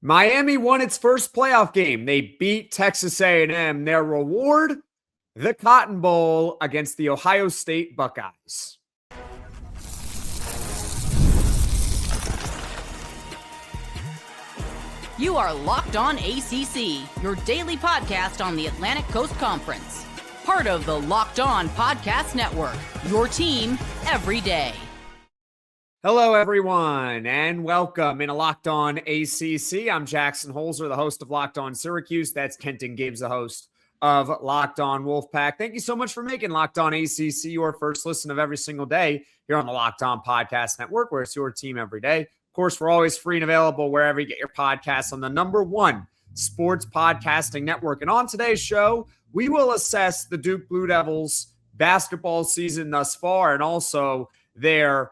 Miami won its first playoff game. They beat Texas A&M. Their reward, the Cotton Bowl against the Ohio State Buckeyes. You are Locked On ACC, your daily podcast on the Atlantic Coast Conference. Part of the Locked On Podcast Network, your team every day. Hello, everyone, and welcome in a Locked On ACC. I'm Jackson Holzer, the host of Locked On Syracuse. That's Kenton Gibbs, the host of Locked On Wolfpack. Thank you so much for making Locked On ACC your first listen of every single day here on the Locked On Podcast Network, where it's your team every day. Of course, we're always free and available wherever you get your podcasts on the #1 sports podcasting network. And on today's show, we will assess the Duke Blue Devils basketball season thus far and also their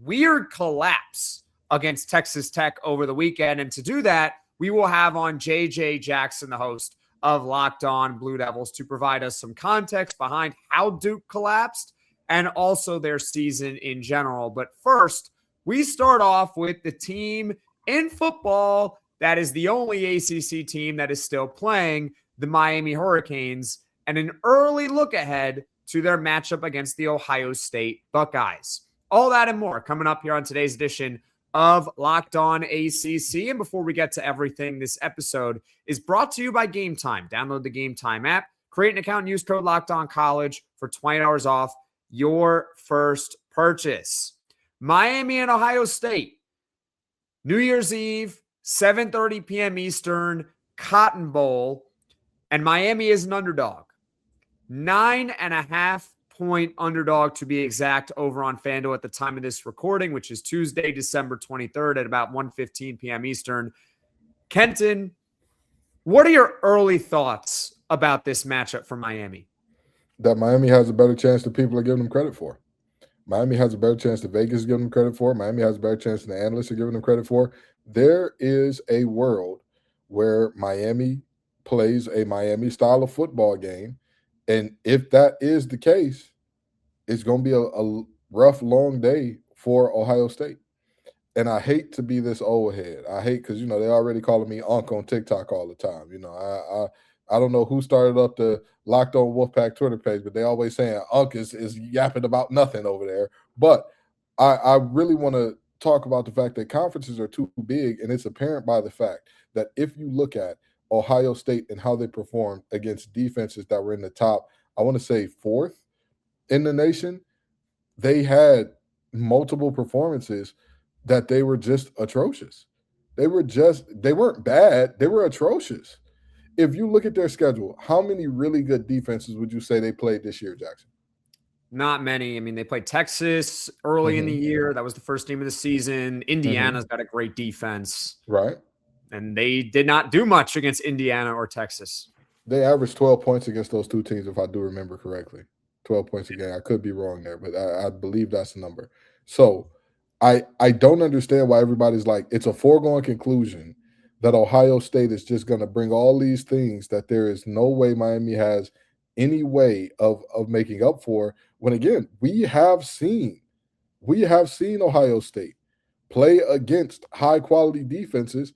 weird collapse against Texas Tech over the weekend. And to do that, we will have on JJ Jackson, the host of Locked On Blue Devils, to provide us some context behind how Duke collapsed and also their season in general. But first, we start off with the team in football that is the only ACC team that is still playing, the Miami Hurricanes, and an early look ahead to their matchup against the Ohio State Buckeyes. All that and more coming up here on today's edition of Locked On ACC. And before we get to everything, this episode is brought to you by Game Time. Download the Game Time app, create an account, and use code LOCKEDONCollege for $20 off your first purchase. Miami and Ohio State, New Year's Eve, 7:30 p.m. Eastern, Cotton Bowl, and Miami is an underdog. 9.5-point underdog to be exact over on FanDuel at the time of this recording, which is Tuesday, December 23rd at about 1:15 p.m. Eastern. Kenton, what are your early thoughts about this matchup for Miami? That Miami has a better chance than people are giving them credit for. Miami has a better chance than Vegas is giving them credit for. Miami has a better chance than the analysts are giving them credit for. There is a world where Miami plays a Miami style of football game. And if that is the case, it's going to be a rough, long day for Ohio State. And I hate to be this old head. I hate because, they're already calling me Unc on TikTok all the time. I don't know who started up the Locked On Wolfpack Twitter page, but they always saying Unc is yapping about nothing over there. But I really want to talk about the fact that conferences are too big, and it's apparent by the fact that if you look at Ohio State and how they performed against defenses that were in the top, I want to say 4th in the nation, they had multiple performances that they were just atrocious. They weren't bad, they were atrocious. If you look at their schedule, how many really good defenses would you say they played this year, Jackson? Not many. I mean, they played Texas early in the year. That was the first game of the season. Indiana's got a great defense. Right. And they did not do much against Indiana or Texas. They averaged 12 points against those two teams, if I do remember correctly. 12 points a game. I could be wrong there, but I believe that's the number. So I don't understand why everybody's like, it's a foregone conclusion that Ohio State is just going to bring all these things that there is no way Miami has any way of making up for. When, again, we have seen Ohio State play against high-quality defenses.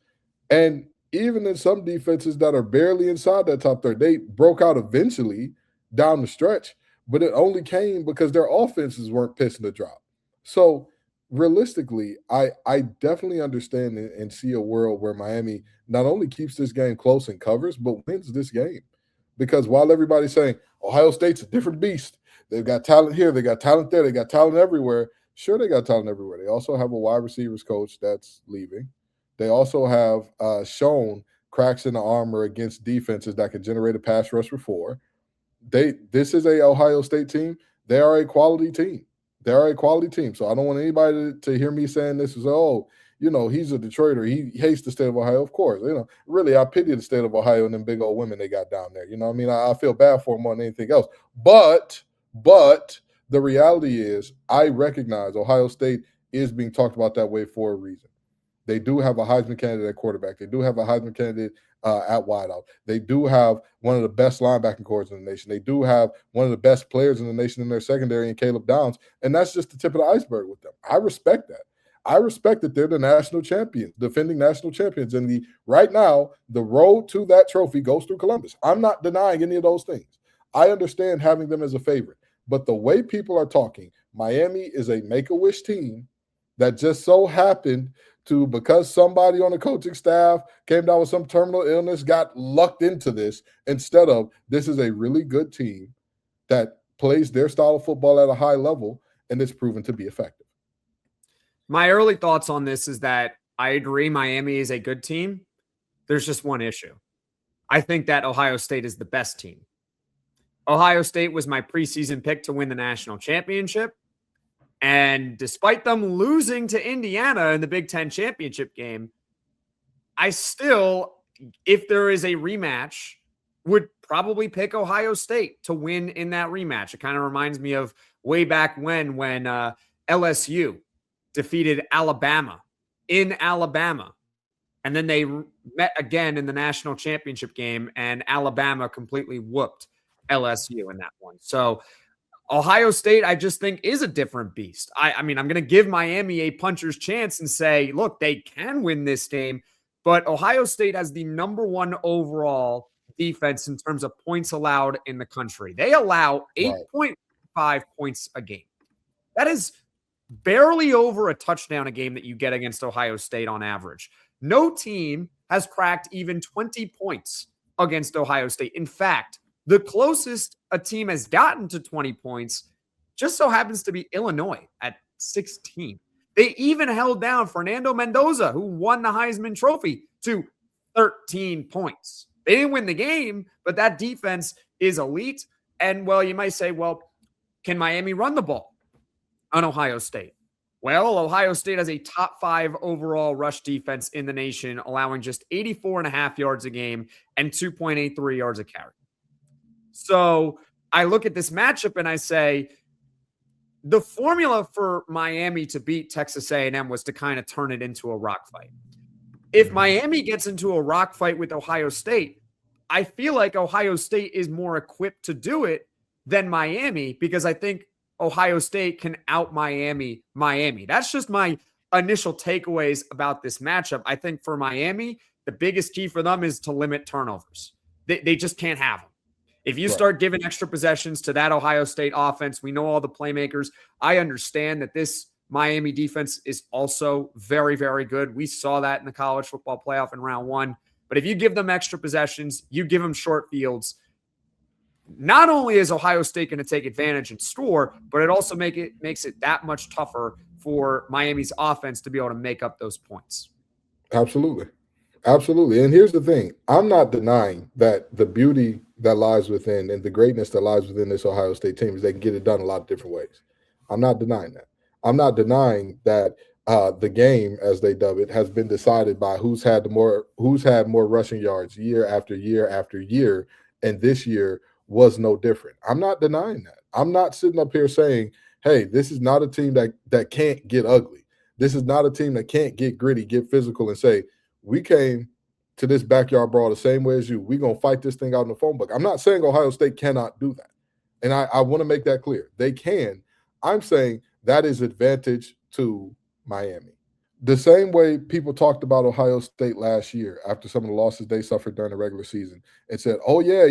And even in some defenses that are barely inside that top third, they broke out eventually down the stretch, but it only came because their offenses weren't pissing the drop. So realistically, I definitely understand and see a world where Miami not only keeps this game close and covers, but wins this game. Because while everybody's saying Ohio State's a different beast, they've got talent here, they got talent there, they got talent everywhere. Sure, they got talent everywhere. They also have a wide receivers coach that's leaving. They also have shown cracks in the armor against defenses that can generate a pass rush before. This is a Ohio State team. They are a quality team. They are a quality team. So I don't want anybody to hear me saying this is, he's a Detroiter. He hates the state of Ohio. Of course, really, I pity the state of Ohio and them big old women they got down there. You know what I mean? I feel bad for them more than anything else. But the reality is I recognize Ohio State is being talked about that way for a reason. They do have a Heisman candidate at quarterback. They do have a Heisman candidate at wideout. They do have one of the best linebacking corps in the nation. They do have one of the best players in the nation in their secondary in Caleb Downs, and that's just the tip of the iceberg with them. I respect that. I respect that they're the national champions, defending national champions. And right now, the road to that trophy goes through Columbus. I'm not denying any of those things. I understand having them as a favorite. But the way people are talking, Miami is a make-a-wish team that just so happened to, because somebody on the coaching staff came down with some terminal illness, got lucked into this, instead of this is a really good team that plays their style of football at a high level, and it's proven to be effective. My early thoughts on this is that I agree Miami is a good team. There's just one issue. I think that Ohio State is the best team. Ohio State was my preseason pick to win the national championship. And despite them losing to Indiana in the Big Ten championship game, I still, if there is a rematch, would probably pick Ohio State to win in that rematch. It kind of reminds me of way back when LSU defeated Alabama in Alabama. And then they met again in the national championship game, and Alabama completely whooped LSU in that one. So Ohio State, I just think, is a different beast. I mean, I'm going to give Miami a puncher's chance and say, look, they can win this game, but Ohio State has the number one overall defense in terms of points allowed in the country. They allow 8.5 points a game. That is barely over a touchdown a game that you get against Ohio State on average. No team has cracked even 20 points against Ohio State. In fact, the closest a team has gotten to 20 points just so happens to be Illinois at 16. They even held down Fernando Mendoza, who won the Heisman Trophy, to 13 points. They didn't win the game, but that defense is elite. And, well, you might say, well, can Miami run the ball on Ohio State? Well, Ohio State has a top 5 overall rush defense in the nation, allowing just 84.5 yards a game and 2.83 yards a carry. So I look at this matchup and I say the formula for Miami to beat Texas A&M was to kind of turn it into a rock fight. If Miami gets into a rock fight with Ohio State, I feel like Ohio State is more equipped to do it than Miami, because I think Ohio State can out Miami. That's just my initial takeaways about this matchup. I think for Miami, the biggest key for them is to limit turnovers. They just can't have them. If you start giving extra possessions to that Ohio State offense, we know all the playmakers. I understand that this Miami defense is also very, very good. We saw that in the college football playoff in round 1. But if you give them extra possessions, you give them short fields, not only is Ohio State going to take advantage and score, but it also makes it that much tougher for Miami's offense to be able to make up those points. Absolutely. Absolutely. And here's the thing. I'm not denying that the beauty that lies within and the greatness that lies within this Ohio State team is they can get it done a lot of different ways. I'm not denying that. I'm not denying that the game, as they dub it, has been decided by who's had more rushing yards year after year after year, and this year was no different. I'm not denying that. I'm not sitting up here saying, hey, this is not a team that can't get ugly. This is not a team that can't get gritty, get physical, and say, we came to this backyard brawl the same way as you. We're going to fight this thing out in the phone book. I'm not saying Ohio State cannot do that. And I want to make that clear. They can. I'm saying that is advantage to Miami. The same way people talked about Ohio State last year after some of the losses they suffered during the regular season and said, oh, yeah,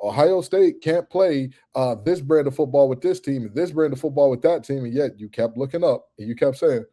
Ohio State can't play this brand of football with this team and this brand of football with that team. And yet you kept looking up and you kept saying,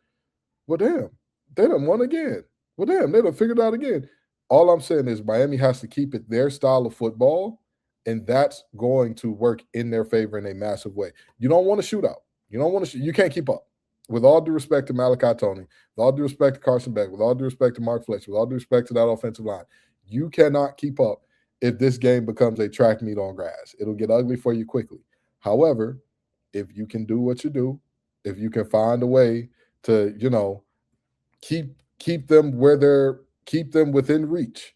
well, damn, they done won again. Well, damn, they done figured it out again. All I'm saying is Miami has to keep it their style of football, and that's going to work in their favor in a massive way. You don't want to shootout. You can't keep up. With all due respect to Malachi Tony, with all due respect to Carson Beck, with all due respect to Mark Fletcher, with all due respect to that offensive line, you cannot keep up if this game becomes a track meet on grass. It'll get ugly for you quickly. However, if you can do what you do, if you can find a way to, keep them within reach,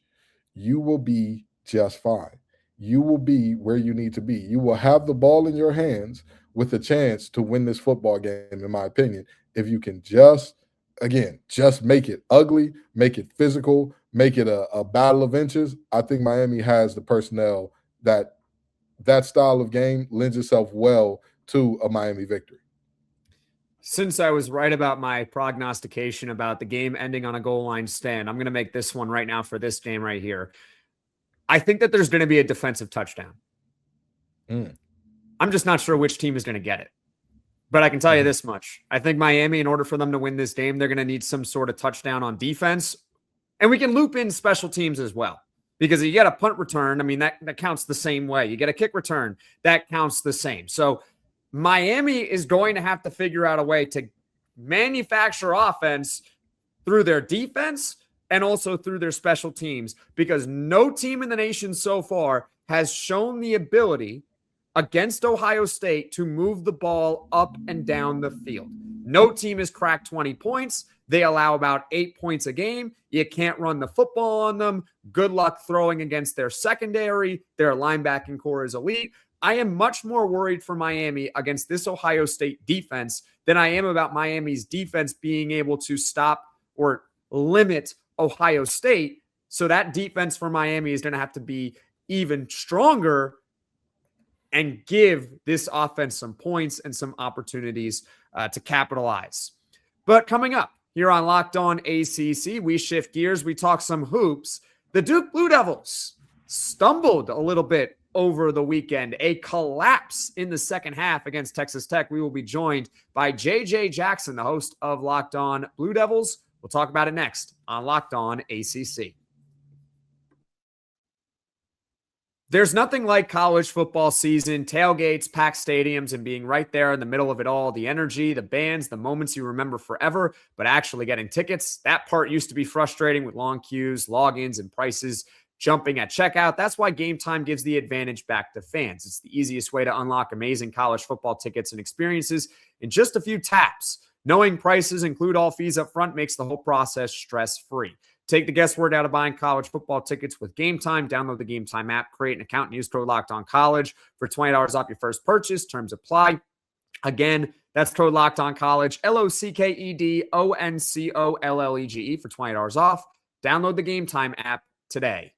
you will be just fine. You will be where you need to be. You will have the ball in your hands with a chance to win this football game, in my opinion, if you can just make it ugly, make it physical, make it a battle of inches. I think Miami has the personnel that style of game lends itself well to a Miami victory. Since I was right about my prognostication about the game ending on a goal line stand, I'm going to make this one right now for this game right here. I think that there's going to be a defensive touchdown. I'm just not sure which team is going to get it. But I can tell you this much. I think Miami, in order for them to win this game, they're going to need some sort of touchdown on defense. And we can loop in special teams as well. Because you get a punt return, I mean, that counts the same way. You get a kick return, that counts the same. So Miami is going to have to figure out a way to manufacture offense through their defense and also through their special teams, because no team in the nation so far has shown the ability against Ohio State to move the ball up and down the field. No team has cracked 20 points. They allow about 8 points a game. You can't run the football on them. Good luck throwing against their secondary. Their linebacking core is elite. I am much more worried for Miami against this Ohio State defense than I am about Miami's defense being able to stop or limit Ohio State. So that defense for Miami is going to have to be even stronger and give this offense some points and some opportunities to capitalize. But coming up here on Locked On ACC, we shift gears. We talk some hoops. The Duke Blue Devils stumbled a little bit over the weekend. A collapse in the second half against Texas Tech. We will be joined by JJ Jackson, the host of Locked On Blue Devils. We'll talk about it next on Locked On ACC. There's nothing like college football season, tailgates, packed stadiums, and being right there in the middle of it all. The energy, the bands, the moments you remember forever, but actually getting tickets, that part used to be frustrating with long queues, logins, and prices jumping at checkout. That's why Game Time gives the advantage back to fans. It's the easiest way to unlock amazing college football tickets and experiences in just a few taps. Knowing prices include all fees up front makes the whole process stress-free. Take the guesswork out of buying college football tickets with Game Time. Download the Game Time app, create an account, and use code LOCKEDONCollege for $20 off your first purchase. Terms apply. Again, that's code LOCKEDONCollege, LOCKEDONCOLLEGE for $20 off. Download the Game Time app today.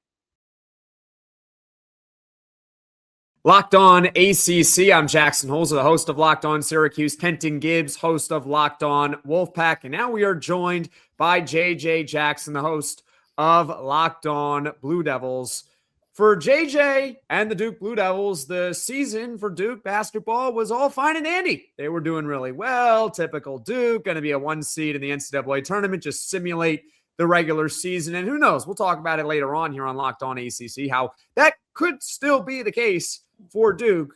Locked On ACC, I'm Jackson Holzer, the host of Locked On Syracuse, Kenton Gibbs, host of Locked On Wolfpack, and now we are joined by JJ Jackson, the host of Locked On Blue Devils. For JJ and the Duke Blue Devils, the season for Duke basketball was all fine and dandy. They were doing really well, typical Duke, going to be a 1 seed in the NCAA tournament, just simulate the regular season, and who knows, we'll talk about it later on here on Locked On ACC, how that could still be the case for Duke,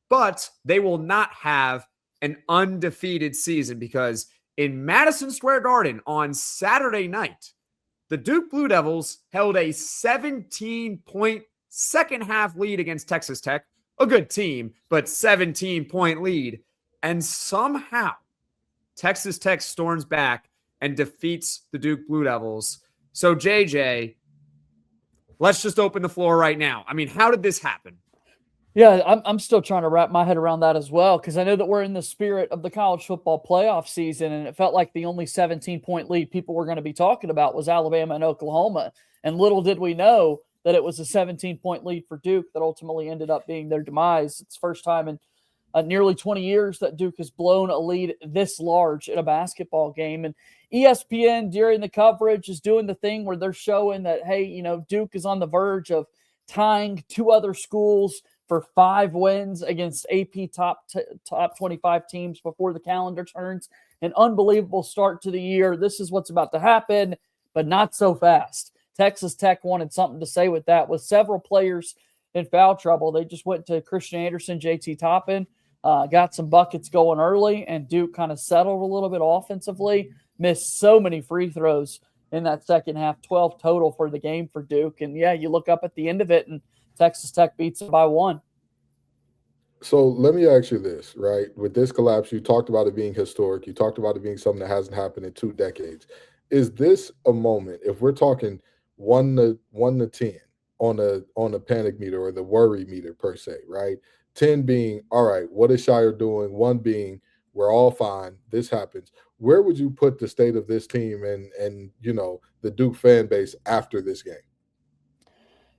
but they will not have an undefeated season because in Madison Square Garden on Saturday night, the Duke Blue Devils held a 17-point second-half lead against Texas Tech, a good team, but 17-point lead, and somehow Texas Tech storms back and defeats the Duke Blue Devils. So, JJ, let's just open the floor right now. I mean, how did this happen? Yeah, I'm still trying to wrap my head around that as well, because I know that we're in the spirit of the college football playoff season, and it felt like the only 17-point lead people were going to be talking about was Alabama and Oklahoma. And little did we know that it was a 17-point lead for Duke that ultimately ended up being their demise. It's the first time in nearly 20 years that Duke has blown a lead this large in a basketball game. And ESPN during the coverage is doing the thing where they're showing that, hey, you know, Duke is on the verge of tying two other schools for 5 wins against AP top 25 teams before the calendar turns. An unbelievable start to the year. This is what's about to happen, but not so fast. Texas Tech wanted something to say with that, with several players in foul trouble. They just went to Christian Anderson, JT Toppin, got some buckets going early, and Duke kind of settled a little bit offensively, missed so many free throws in that second half, 12 total for the game for Duke. And yeah, you look up at the end of it and Texas Tech beats it by 1. So let me ask you this, right? With this collapse, you talked about it being historic. You talked about it being something that hasn't happened in 2 decades. Is this a moment, if we're talking 1 to 10 on a panic meter or the worry meter per se, right? 10 being, all right, what is Shire doing? 1 being, we're all fine. This happens. Where would you put the state of this team and you know, the Duke fan base after this game?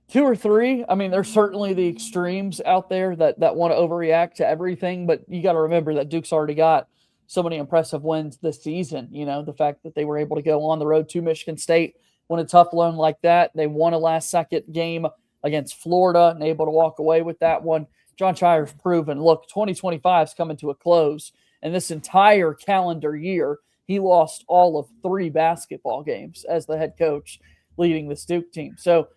2 or 3. I mean, there's certainly the extremes out there that want to overreact to everything, but you got to remember that Duke's already got so many impressive wins this season. You know, the fact that they were able to go on the road to Michigan State, win a tough loan like that. They won a last-second game against Florida and able to walk away with that one. John Shire's proven, look, 2025 is coming to a close, and this entire calendar year, he lost all of 3 basketball games as the head coach leading this Duke team. So,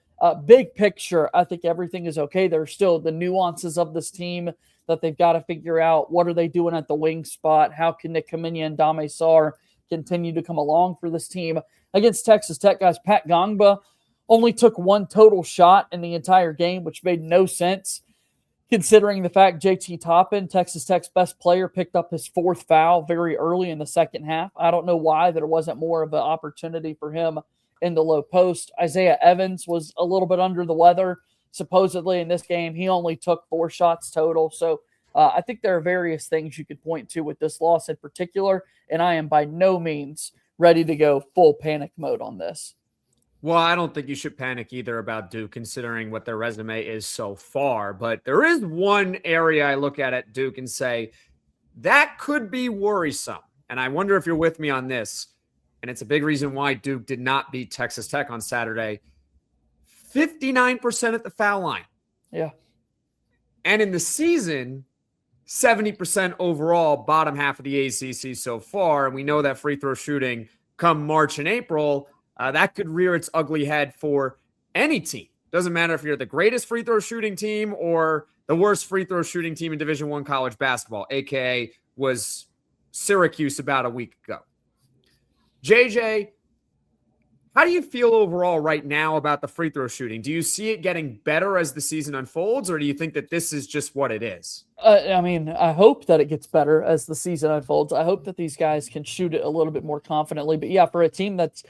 big picture, I think everything is okay. There's still the nuances of this team that they've got to figure out. What are they doing at the wing spot? How can Nick Kaminya and Dame Sarr continue to come along for this team? Against Texas Tech, guys, Pat Gongba only took 1 total shot in the entire game, which made no sense considering the fact JT Toppin, Texas Tech's best player, picked up his 4th foul very early in the second half. I don't know why there wasn't more of an opportunity for him in the low post. Isaiah Evans was a little bit under the weather. Supposedly in this game, he only took 4 shots total. So I think there are various things you could point to with this loss in particular, and I am by no means ready to go full panic mode on this. Well, I don't think you should panic either about Duke, considering what their resume is so far. But there is one area I look at Duke and say, that could be worrisome. And I wonder if you're with me on this. And it's a big reason why Duke did not beat Texas Tech on Saturday. 59% at the foul line. Yeah. And in the season, 70% overall, bottom half of the ACC so far. And we know that free throw shooting come March and April, that could rear its ugly head for any team. Doesn't matter if you're the greatest free throw shooting team or the worst free throw shooting team in Division I college basketball, aka was Syracuse about a week ago. JJ, how do you feel overall right now about the free throw shooting? Do you see it getting better as the season unfolds, or do you think that this is just what it is? I mean, I hope that it gets better as the season unfolds. I hope that these guys can shoot it a little bit more confidently. But yeah, for a team that's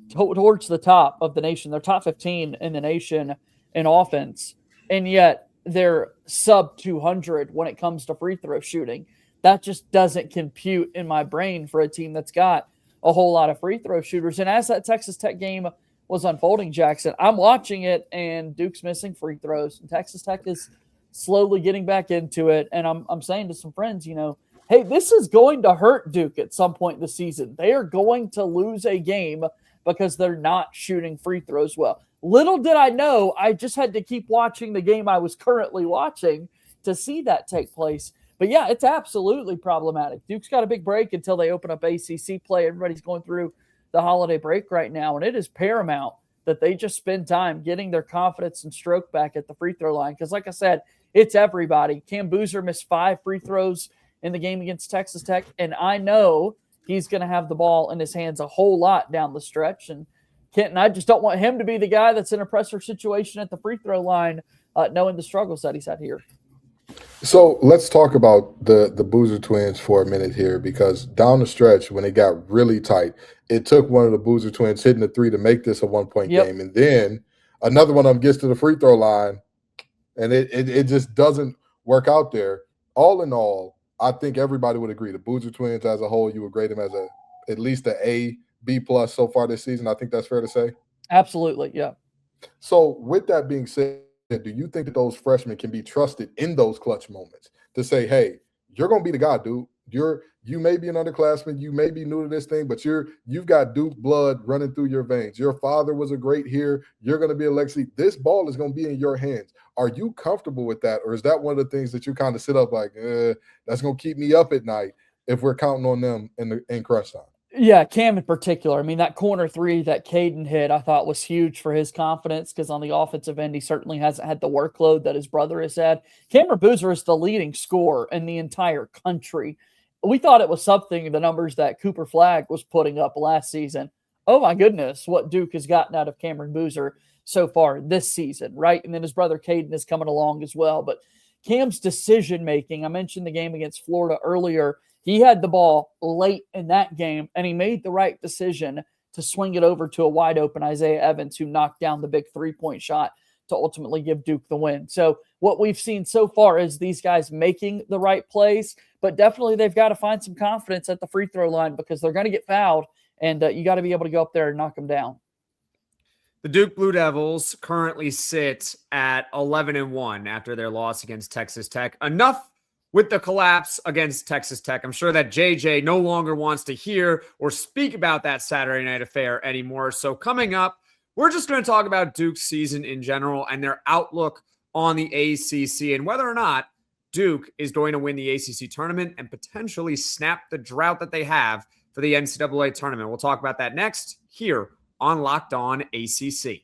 towards the top of the nation, they're top 15 in the nation in offense, and yet they're sub 200 when it comes to free throw shooting. That just doesn't compute in my brain for a team that's got a whole lot of free throw shooters. And as that Texas Tech game was unfolding, Jackson, I'm watching it, and Duke's missing free throws, and Texas Tech is slowly getting back into it. And I'm saying to some friends, you know, hey, this is going to hurt Duke at some point this season. They are going to lose a game because they're not shooting free throws well. Little did I know, I just had to keep watching the game I was currently watching to see that take place. But yeah, it's absolutely problematic. Duke's got a big break until they open up ACC play. Everybody's going through the holiday break right now, and it is paramount that they just spend time getting their confidence and stroke back at the free throw line. Because like I said, it's everybody. Cam Boozer missed 5 free throws in the game against Texas Tech, and I know he's going to have the ball in his hands a whole lot down the stretch. And Kenton, I just don't want him to be the guy that's in a pressure situation at the free throw line, knowing the struggles that he's had here. So let's talk about the Boozer twins for a minute here, because down the stretch when it got really tight, it took one of the Boozer twins hitting the 3 to make this a 1-point game. And then another one of them gets to the free throw line, and it just doesn't work out there. All in all, I think everybody would agree the Boozer twins as a whole, you would grade them as at least an A, B+ so far this season. I think that's fair to say. Absolutely, yeah. So with that being said, do you think that those freshmen can be trusted in those clutch moments to say, hey, you're going to be the guy, dude. You may be an underclassman, you may be new to this thing, but you've got Duke blood running through your veins. Your father was a great here. You're going to be a legacy. This ball is going to be in your hands. Are you comfortable with that? Or is that one of the things that you kind of sit up like, that's going to keep me up at night if we're counting on them in crunch time? Yeah, Cam in particular. I mean, that corner 3 that Caden hit, I thought was huge for his confidence, because on the offensive end, he certainly hasn't had the workload that his brother has had. Cameron Boozer is the leading scorer in the entire country. We thought it was something, the numbers that Cooper Flagg was putting up last season. Oh my goodness, what Duke has gotten out of Cameron Boozer so far this season, right? And then his brother Caden is coming along as well. But Cam's decision-making, I mentioned the game against Florida earlier. He had the ball late in that game, and he made the right decision to swing it over to a wide-open Isaiah Evans, who knocked down the big 3-point shot to ultimately give Duke the win. So what we've seen so far is these guys making the right plays, but definitely they've got to find some confidence at the free throw line, because they're going to get fouled, and you got to be able to go up there and knock them down. The Duke Blue Devils currently sit at 11-1 after their loss against Texas Tech. Enough with the collapse against Texas Tech. I'm sure that JJ no longer wants to hear or speak about that Saturday night affair anymore. So coming up, we're just going to talk about Duke's season in general and their outlook on the ACC and whether or not Duke is going to win the ACC tournament and potentially snap the drought that they have for the NCAA tournament. We'll talk about that next here on Locked On ACC.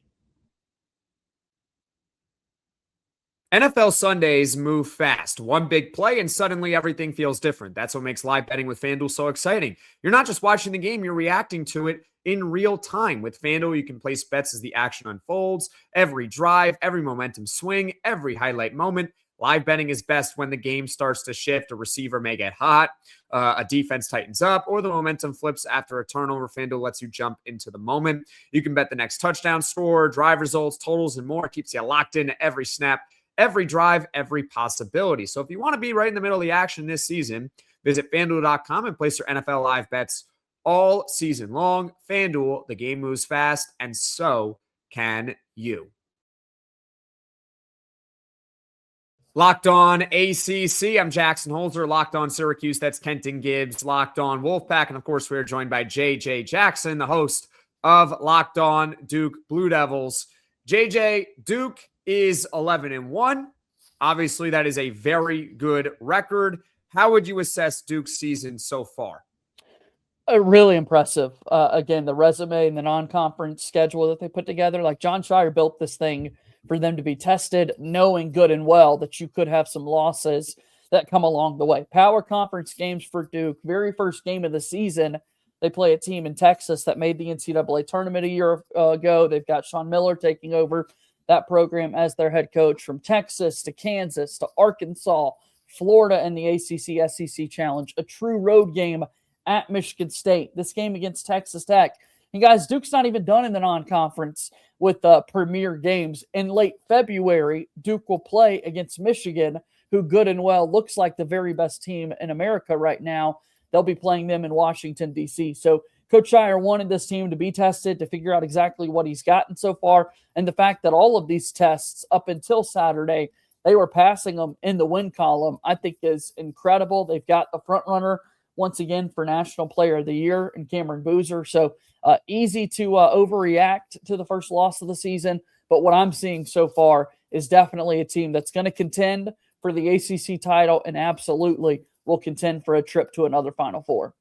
NFL Sundays move fast. One big play and suddenly everything feels different. That's what makes live betting with FanDuel so exciting. You're not just watching the game, you're reacting to it in real time. With FanDuel, you can place bets as the action unfolds. Every drive, every momentum swing, every highlight moment. Live betting is best when the game starts to shift. A receiver may get hot, a defense tightens up, or the momentum flips after a turnover. FanDuel lets you jump into the moment. You can bet the next touchdown score, drive results, totals, and more. It keeps you locked in every snap, every drive, every possibility. So if you want to be right in the middle of the action this season, visit FanDuel.com and place your NFL live bets all season long. FanDuel, the game moves fast, and so can you. Locked On ACC. I'm Jackson Holzer. Locked On Syracuse. That's Kenton Gibbs. Locked On Wolfpack. And of course, we're joined by JJ Jackson, the host of Locked On Duke Blue Devils. JJ, Duke is 11-1. Obviously, that is a very good record. How would you assess Duke's season so far? Really impressive. Again, the resume and the non-conference schedule that they put together. Like, John Shire built this thing for them to be tested, knowing good and well that you could have some losses that come along the way. Power conference games for Duke. Very first game of the season, they play a team in Texas that made the NCAA tournament a year ago. They've got Sean Miller taking over that program as their head coach. From Texas to Kansas to Arkansas, Florida, and the ACC SEC Challenge. A true road game at Michigan State. This game against Texas Tech. And guys, Duke's not even done in the non-conference with premier games. In late February, Duke will play against Michigan, who good and well looks like the very best team in America right now. They'll be playing them in Washington, D.C. So Coach Shire wanted this team to be tested to figure out exactly what he's gotten so far. And the fact that all of these tests up until Saturday, they were passing them in the win column, I think is incredible. They've got the front runner once again for National Player of the Year in Cameron Boozer. So easy to overreact to the first loss of the season. But what I'm seeing so far is definitely a team that's going to contend for the ACC title and absolutely will contend for a trip to another Final Four.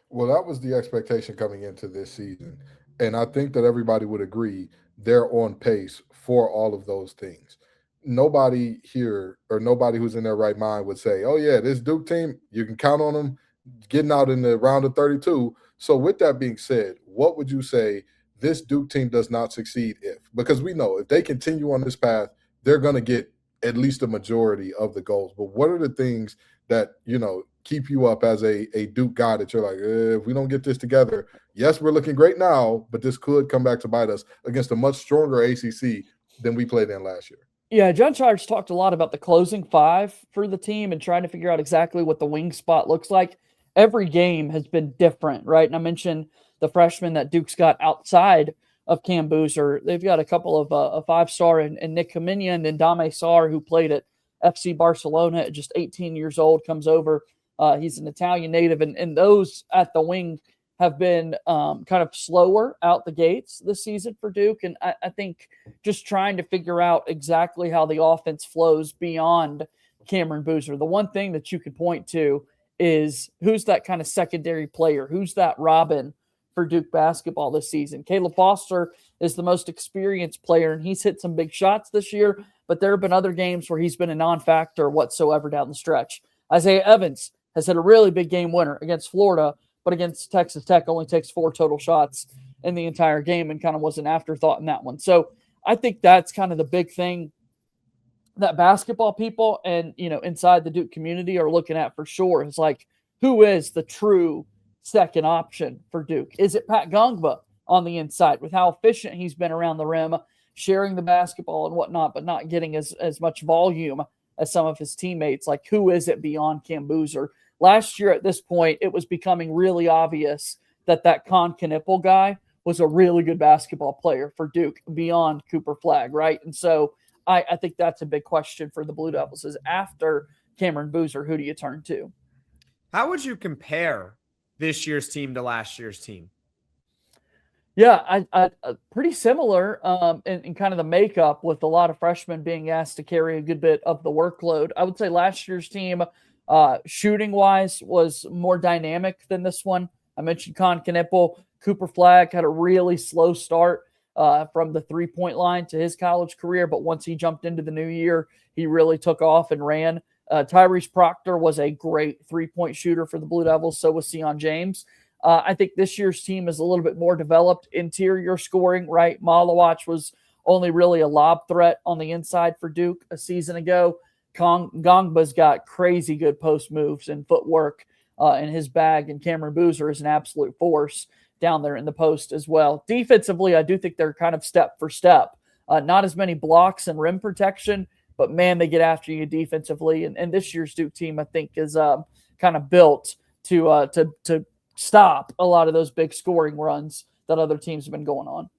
Well, that was the expectation coming into this season. And I think that everybody would agree they're on pace for all of those things. Nobody here or nobody who's in their right mind would say, oh, yeah, this Duke team, you can count on them getting out in the round of 32. So with that being said, what would you say this Duke team does not succeed if? Because we know if they continue on this path, they're going to get at least a majority of the goals. But what are the things that, keep you up as a Duke guy that you're like, if we don't get this together, yes, we're looking great now, but this could come back to bite us against a much stronger ACC than we played in last year? Yeah, John Shire's talked a lot about the closing five for the team and trying to figure out exactly what the wing spot looks like. Every game has been different, right? And I mentioned the freshmen that Duke's got outside of Cam Boozer. They've got a couple of a five-star and Nick Kamenia and then Dame Sarr, who played at FC Barcelona at just 18 years old, comes over. He's an Italian native, and those at the wing have been kind of slower out the gates this season for Duke. And I think just trying to figure out exactly how the offense flows beyond Cameron Boozer. The one thing that you could point to is who's that kind of secondary player? Who's that Robin for Duke basketball this season? Caleb Foster is the most experienced player, and he's hit some big shots this year, but there have been other games where he's been a non-factor whatsoever down the stretch. Isaiah Evans has hit a really big game winner against Florida, but against Texas Tech only takes 4 total shots in the entire game and kind of was an afterthought in that one. So I think that's kind of the big thing that basketball people and, inside the Duke community are looking at for sure. Is like, who is the true second option for Duke? Is it Pat Gongba on the inside with how efficient he's been around the rim, sharing the basketball and whatnot, but not getting as much volume as some of his teammates? Like, who is it beyond Cam Boozer? Last year at this point, it was becoming really obvious that Con Knippel guy was a really good basketball player for Duke beyond Cooper Flagg, right? And so I think that's a big question for the Blue Devils is after Cameron Boozer, who do you turn to? How would you compare this year's team to last year's team? Yeah, I pretty similar in kind of the makeup, with a lot of freshmen being asked to carry a good bit of the workload. I would say last year's team, shooting-wise, was more dynamic than this one. I mentioned Con Knipple. Cooper Flagg had a really slow start from the three-point line to his college career, but once he jumped into the new year, he really took off and ran. Tyrese Proctor was a great three-point shooter for the Blue Devils, so was Sion James. I think this year's team is a little bit more developed interior scoring, right? Malawach was only really a lob threat on the inside for Duke a season ago. Gongba's got crazy good post moves and footwork in his bag, and Cameron Boozer is an absolute force down there in the post as well. Defensively, I do think they're kind of step for step. Not as many blocks and rim protection, but man, they get after you defensively. And this year's Duke team, I think, is kind of built to stop a lot of those big scoring runs that other teams have been going on.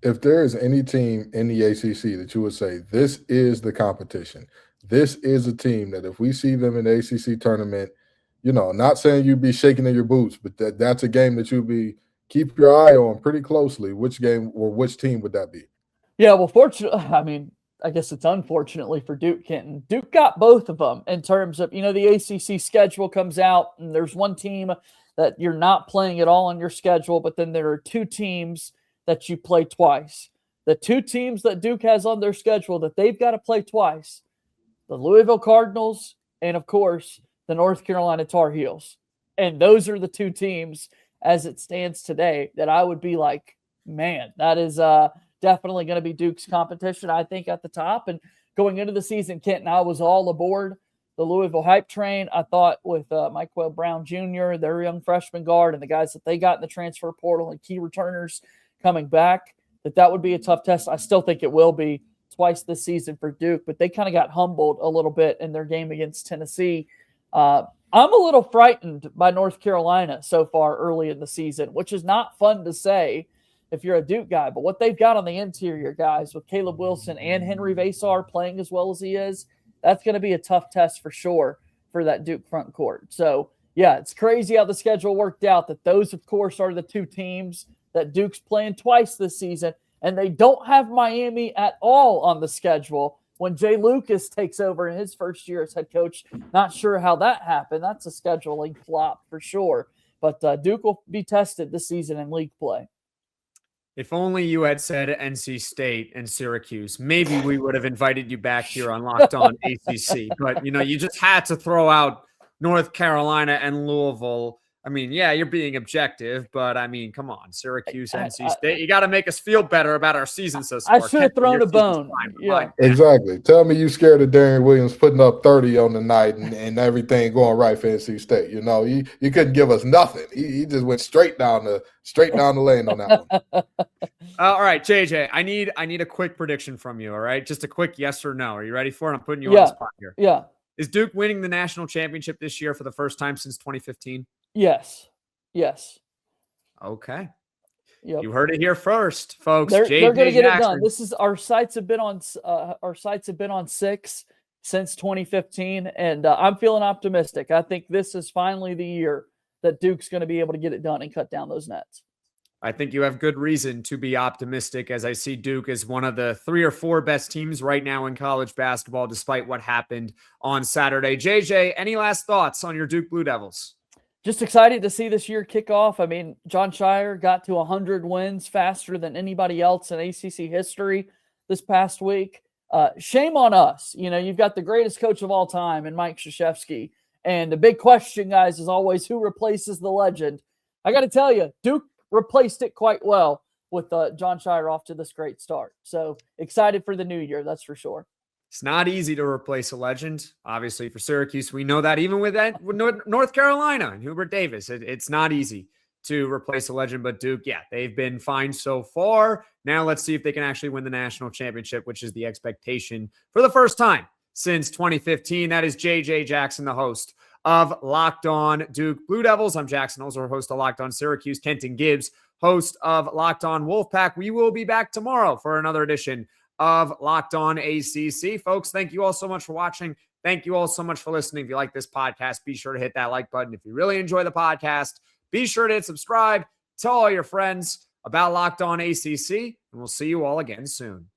If there is any team in the ACC that you would say, this is the competition, this is a team that if we see them in the ACC tournament, not saying you'd be shaking in your boots, but that's a game that you'd be keep your eye on pretty closely. Which game or which team would that be? Yeah, well, fortunately, I guess it's unfortunately for Duke, Kenton. Duke got both of them in terms of, the ACC schedule comes out and there's one team that you're not playing at all on your schedule, but then there are two teams that you play twice. The two teams that Duke has on their schedule that they've got to play twice, the Louisville Cardinals and, of course, the North Carolina Tar Heels. And those are the two teams, as it stands today, that I would be like, man, that is definitely going to be Duke's competition, I think, at the top. And going into the season, Kenton, I was all aboard the Louisville hype train. I thought with Michael Brown Jr., their young freshman guard, and the guys that they got in the transfer portal and key returners coming back, that would be a tough test. I still think it will be twice this season for Duke, but they kind of got humbled a little bit in their game against Tennessee. I'm a little frightened by North Carolina so far early in the season, which is not fun to say if you're a Duke guy, but what they've got on the interior, guys, with Caleb Wilson and Henry Vasar playing as well as he is, that's going to be a tough test for sure for that Duke front court. So, yeah, it's crazy how the schedule worked out, that those, of course, are the two teams that Duke's playing twice this season, and they don't have Miami at all on the schedule when Jay Lucas takes over in his first year as head coach. Not sure how that happened. That's a scheduling flop for sure. But Duke will be tested this season in league play. If only you had said NC State and Syracuse, maybe we would have invited you back here on Locked On ACC. But, you just had to throw out North Carolina and Louisville. I mean, yeah, you're being objective, but I mean, come on, Syracuse, NC State. You got to make us feel better about our season so far. I should have thrown a bone. Yeah, exactly. Tell me you scared of Darian Williams putting up 30 on the night and everything going right for NC State. You couldn't give us nothing. He just went straight down the lane on that one. All right, JJ, I need a quick prediction from you. All right, just a quick yes or no. Are you ready for it? I'm putting you on the spot here. Yeah. Is Duke winning the national championship this year for the first time since 2015? Yes. Okay. Yep. You heard it here first, folks. They're going to get Jackson. it done. This is our sights have been on 6 since 2015, and I'm feeling optimistic. I think this is finally the year that Duke's going to be able to get it done and cut down those nets. I think you have good reason to be optimistic, as I see Duke as one of the 3 or 4 best teams right now in college basketball, despite what happened on Saturday. JJ, any last thoughts on your Duke Blue Devils? Just excited to see this year kick off. I mean, John Shire got to 100 wins faster than anybody else in ACC history this past week. Shame on us. You've got the greatest coach of all time in Mike Krzyzewski. And the big question, guys, is always who replaces the legend. I got to tell you, Duke replaced it quite well with John Shire off to this great start. So excited for the new year, that's for sure. It's not easy to replace a legend. Obviously, for Syracuse, we know that. Even with North Carolina and Hubert Davis, it's not easy to replace a legend. But Duke, yeah, they've been fine so far. Now let's see if they can actually win the national championship, which is the expectation for the first time since 2015. That is JJ Jackson, the host of Locked On Duke Blue Devils. I'm Jackson Holzer, host of Locked On Syracuse. Kenton Gibbs, host of Locked On Wolfpack. We will be back tomorrow for another edition of Locked On ACC. Folks, thank you all so much for watching. Thank you all so much for listening. If you like this podcast, be sure to hit that like button. If you really enjoy the podcast, be sure to hit subscribe. Tell all your friends about Locked On ACC, and we'll see you all again soon.